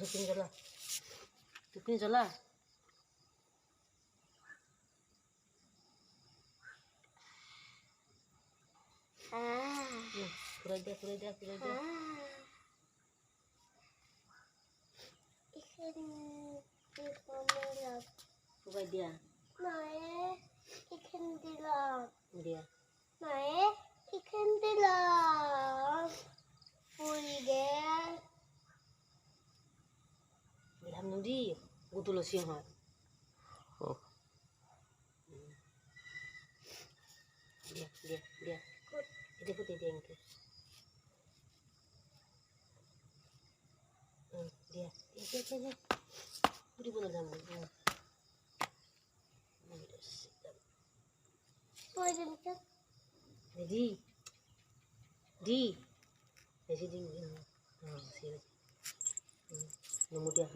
Supin jala. Supin jala. Pura dia. Ikan di laut. Pura dia. Naik ikan di laut. Dia. Naik ikan di laut. Puri deh. Ilham nudi. Gutu lo siang hat. Oh. Dia. Itu putih dia yang ke. Dia. Puri pun ada mau. Puri deh. Jadi. Jadi dia. Sih. Nemu dia.